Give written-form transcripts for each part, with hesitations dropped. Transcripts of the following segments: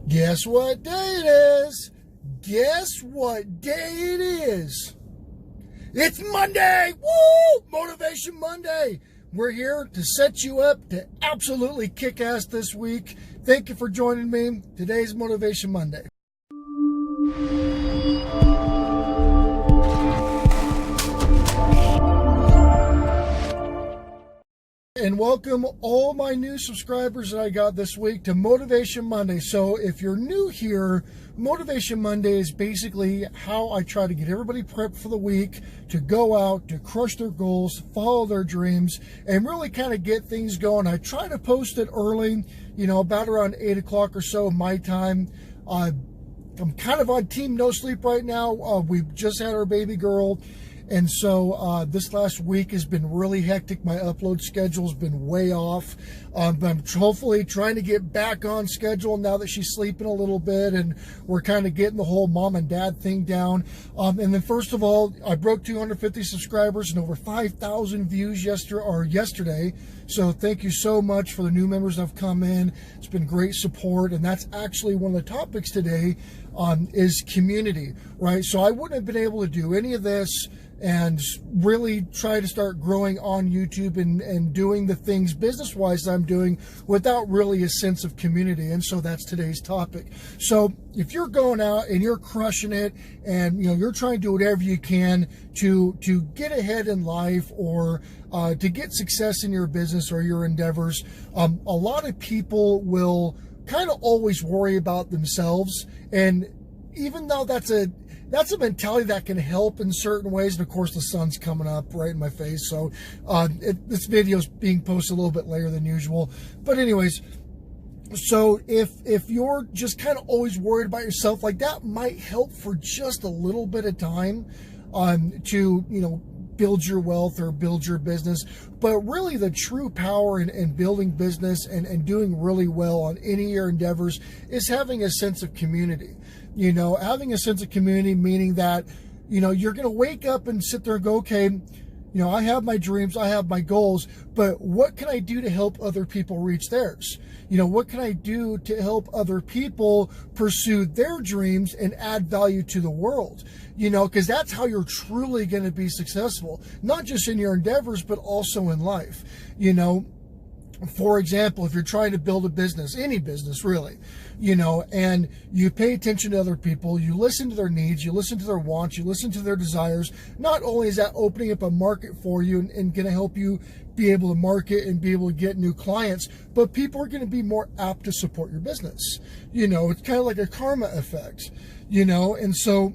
Guess what day it is? Guess what day it is? It's Monday! Woo! Motivation Monday! We're here to set you up to absolutely kick ass this week. Thank you for joining me. Today's Motivation Monday. And welcome all my new subscribers that I got this week to Motivation Monday. So if you're new here, Motivation Monday is basically how I try to get everybody prepped for the week to go out, to crush their goals, follow their dreams, and really kind of get things going. I try to post it early, about around 8 o'clock or so my time. I'm kind of on team no sleep right now. We've just had our baby girl. And so this last week has been really hectic. My upload schedule's been way off. I'm hopefully trying to get back on schedule now that she's sleeping a little bit and we're kind of getting the whole mom and dad thing down. And then first of all, I broke 250 subscribers and over 5,000 views yesterday. So thank you so much for the new members that have come in. It's been great support. And that's actually one of the topics today is community, right? So I wouldn't have been able to do any of this and really try to start growing on YouTube and doing the things business-wise I'm doing without really a sense of community. And so that's today's topic. So if you're going out and you're crushing it and you're trying to do whatever you can to get ahead in life or to get success in your business or your endeavors, a lot of people will kind of always worry about themselves. And even though that's a mentality that can help in certain ways. And of course, the sun's coming up right in my face. So this video is being posted a little bit later than usual. But anyways, so if you're just kind of always worried about yourself, like that might help for just a little bit of time to, build your wealth or build your business. But really the true power in building business and doing really well on any of your endeavors is having a sense of community. Having a sense of community, meaning that, you're going to wake up and sit there and go, okay, I have my dreams, I have my goals, but what can I do to help other people reach theirs? What can I do to help other people pursue their dreams and add value to the world? Because that's how you're truly going to be successful, not just in your endeavors, but also in life. For example, if you're trying to build a business, any business really, and you pay attention to other people, you listen to their needs, you listen to their wants, you listen to their desires, not only is that opening up a market for you and going to help you be able to market and be able to get new clients, but people are going to be more apt to support your business. It's kind of like a karma effect, and so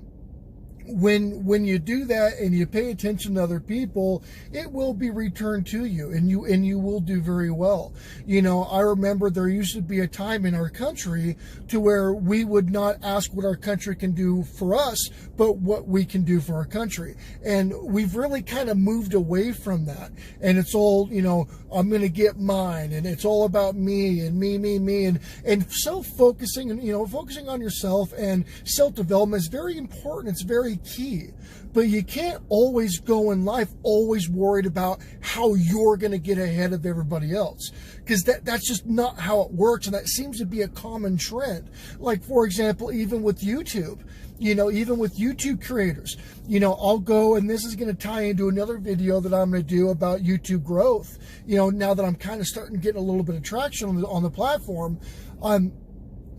when you do that and you pay attention to other people, it will be returned to you and you will do very well. I remember there used to be a time in our country to where we would not ask what our country can do for us, but what we can do for our country. And we've really kind of moved away from that. And it's all, I'm going to get mine, and it's all about me and me. And self-focusing and, focusing on yourself and self-development is very important. It's very key. But you can't always go in life always worried about how you're going to get ahead of everybody else, because that's just not how it works. And that seems to be a common trend. Like, for example, even with YouTube, even with YouTube creators, I'll go, and this is going to tie into another video that I'm going to do about YouTube growth, now that I'm kind of starting to get a little bit of traction on the platform.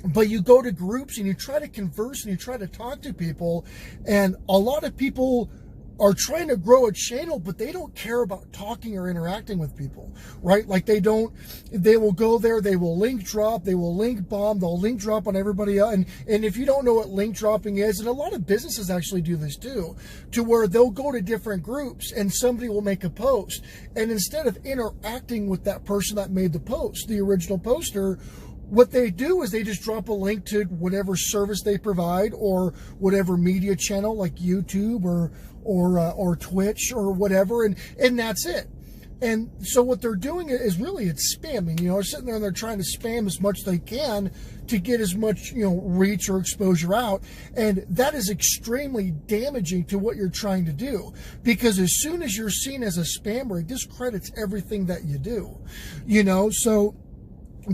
But you go to groups and you try to converse and you try to talk to people, and a lot of people are trying to grow a channel, but they don't care about talking or interacting with people, right? Like they will go there, they will link drop, they will link bomb, they'll link drop on everybody else. And if you don't know what link dropping is, and a lot of businesses actually do this too, to where they'll go to different groups and somebody will make a post, and instead of interacting with that person that made the post, the original poster, what they do is they just drop a link to whatever service they provide or whatever media channel like YouTube or Twitch or whatever, and that's it. And so what they're doing is really it's spamming. They're sitting there and they're trying to spam as much as they can to get as much reach or exposure out, and that is extremely damaging to what you're trying to do, because as soon as you're seen as a spammer, it discredits everything that you do. So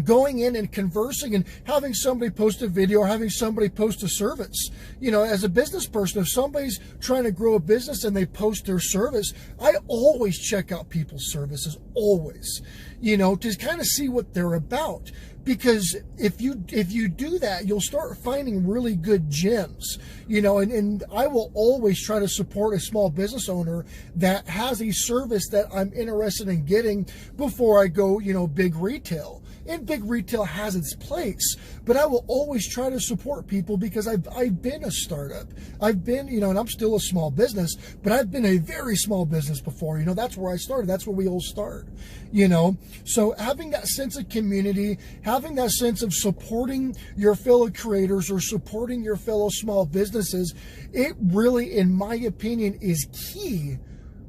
going in and conversing and having somebody post a video or having somebody post a service. You know, as a business person, if somebody's trying to grow a business and they post their service, I always check out people's services, always, you know, to kind of see what they're about. Because if you do that, you'll start finding really good gems, you know, and I will always try to support a small business owner that has a service that I'm interested in getting before I go, you know, big retail. And big retail has its place, but I will always try to support people because I've been a startup. I've been, you know, and I'm still a small business, but I've been a very small business before. You know, that's where I started. That's where we all start, you know. So having that sense of community, having that sense of supporting your fellow creators or supporting your fellow small businesses, it really, in my opinion, is key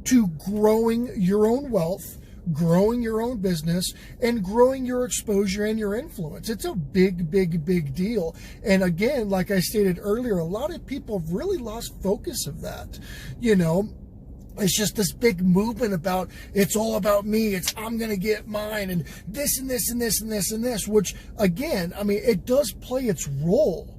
to growing your own wealth, growing your own business, and growing your exposure and your influence. It's a big, big, big deal. And again, like I stated earlier, a lot of people have really lost focus of that. You know, it's just this big movement about, it's all about me. It's, I'm going to get mine and this and this and this and this and this, which again, I mean, it does play its role.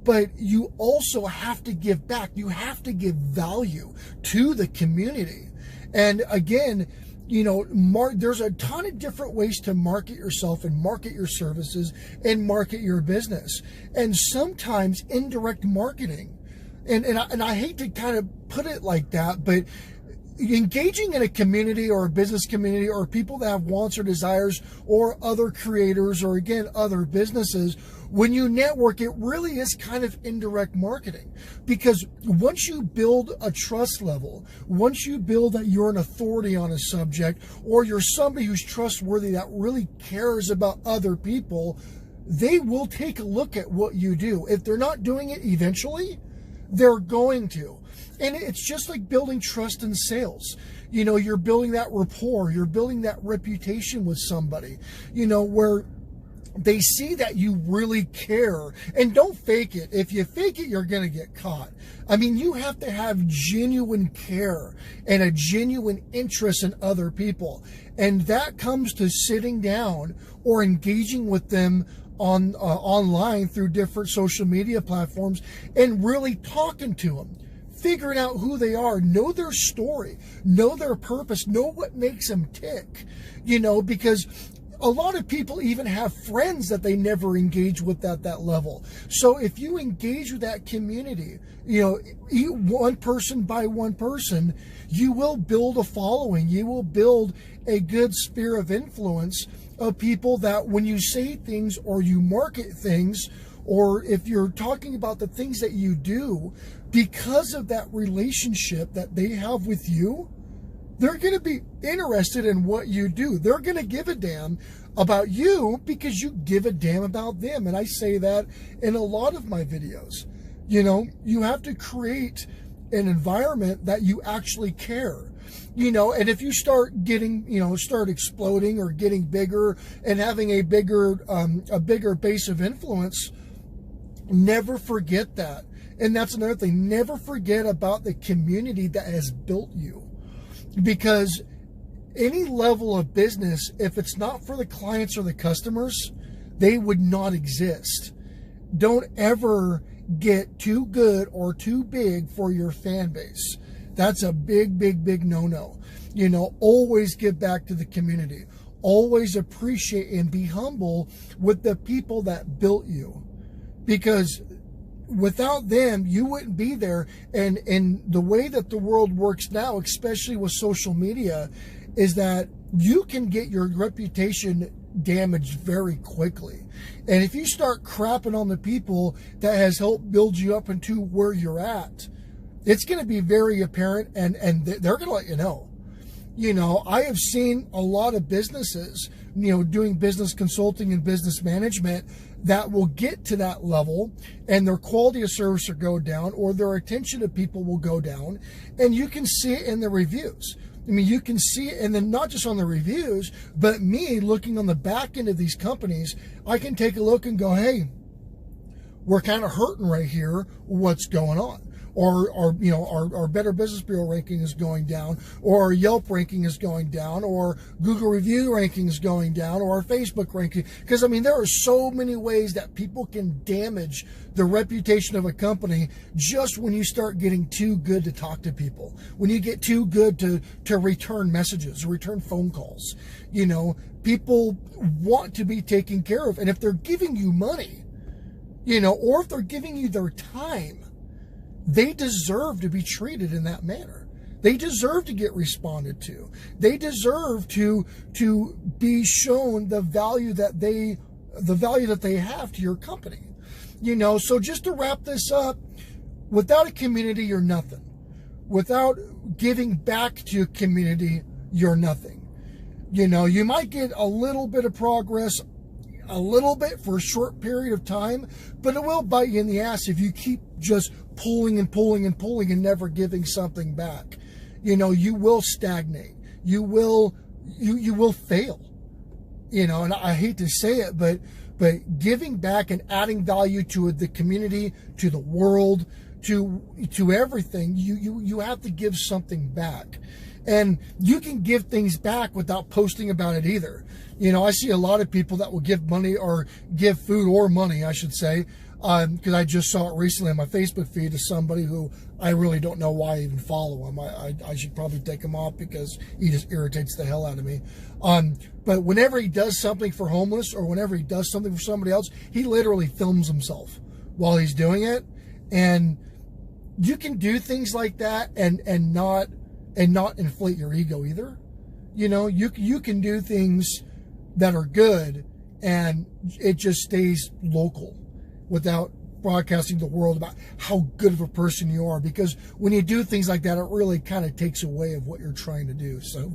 But you also have to give back. You have to give value to the community. And again, you know, there's a ton of different ways to market yourself and market your services and market your business. And sometimes indirect marketing, and I hate to kind of put it like that, but engaging in a community or a business community or people that have wants or desires or other creators or again, other businesses, when you network, it really is kind of indirect marketing, because once you build a trust level, once you build that you're an authority on a subject or you're somebody who's trustworthy that really cares about other people, they will take a look at what you do. If they're not doing it eventually, they're going to. And it's just like building trust in sales. You know, you're building that rapport, you're building that reputation with somebody, you know, where they see that you really care. And don't fake it. If you fake it, you're going to get caught. I mean, you have to have genuine care and a genuine interest in other people. And that comes to sitting down or engaging with them on online through different social media platforms and really talking to them, figuring out who they are, know their story, know their purpose, know what makes them tick, you know, because a lot of people even have friends that they never engage with at that level. So if you engage with that community, you know, one person by one person, you will build a following. You will build a good sphere of influence of people that when you say things or you market things, or if you're talking about the things that you do, because of that relationship that they have with you, they're going to be interested in what you do. They're going to give a damn about you because you give a damn about them. And I say that in a lot of my videos. You know, you have to create an environment that you actually care. You know, and if you start getting, you know, start exploding or getting bigger and having a bigger base of influence, never forget that. And that's another thing. Never forget about the community that has built you. Because any level of business, if it's not for the clients or the customers, they would not exist. Don't ever get too good or too big for your fan base. That's a big, big, big no-no. You know, always give back to the community. Always appreciate and be humble with the people that built you. Because without them, you wouldn't be there. And the way that the world works now, especially with social media, is that you can get your reputation damaged very quickly. And if you start crapping on the people that has helped build you up into where you're at, it's going to be very apparent, and they're going to let you know. You know, I have seen a lot of businesses, you know, doing business consulting and business management that will get to that level and their quality of service will go down or their attention to people will go down. And you can see it in the reviews. I mean, you can see it, and then not just on the reviews, but me looking on the back end of these companies, I can take a look and go, hey, we're kind of hurting right here. What's going on? or our Better Business Bureau ranking is going down, or our Yelp ranking is going down, or Google review ranking is going down, or our Facebook ranking. Because I mean, there are so many ways that people can damage the reputation of a company just when you start getting too good to talk to people, when you get too good to return messages, return phone calls. People want to be taken care of, and if they're giving you money, or if they're giving you their time, they deserve to be treated in that manner. They deserve to get responded to. They deserve to be shown the value that they have to your company. So just to wrap this up, without a community, you're nothing. Without giving back to your community, you're nothing. You might get a little bit of progress, a little bit for a short period of time, but it will bite you in the ass if you keep just pulling and pulling and pulling and never giving something back. You will stagnate. You will fail. And I hate to say it, but giving back and adding value to the community, to the world, to everything, you have to give something back. And you can give things back without posting about it either. I see a lot of people that will give money, or give food or money, I should say, because I just saw it recently on my Facebook feed to somebody who I really don't know why I even follow him. I should probably take him off because he just irritates the hell out of me. But whenever he does something for homeless, or whenever he does something for somebody else, he literally films himself while he's doing it. And you can do things like that and not inflate your ego either. You can do things that are good and it just stays local without broadcasting to the world about how good of a person you are, because when you do things like that, it really kind of takes away of what you're trying to do. So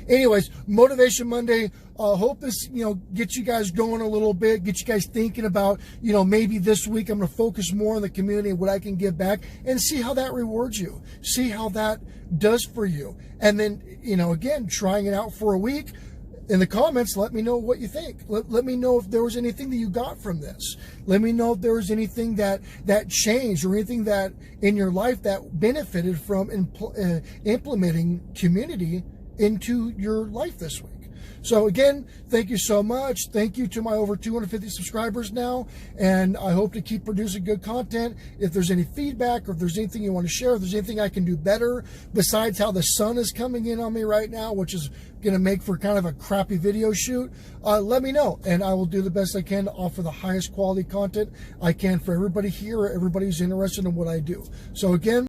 anyways, Motivation Monday, hope this, gets you guys going a little bit, get you guys thinking about, maybe this week I'm going to focus more on the community and what I can give back, and see how that rewards you, see how that does for you. And then, again, trying it out for a week. In the comments, let me know what you think. Let me know if there was anything that you got from this. Let me know if there was anything that changed, or anything that in your life that benefited from implementing community into your life this week. So again, thank you so much. Thank you to my over 250 subscribers now, and I hope to keep producing good content. If there's any feedback, or if there's anything you want to share, if there's anything I can do better besides how the sun is coming in on me right now, which is going to make for kind of a crappy video shoot, let me know, and I will do the best I can to offer the highest quality content I can for everybody here, or everybody who's interested in what I do. So again,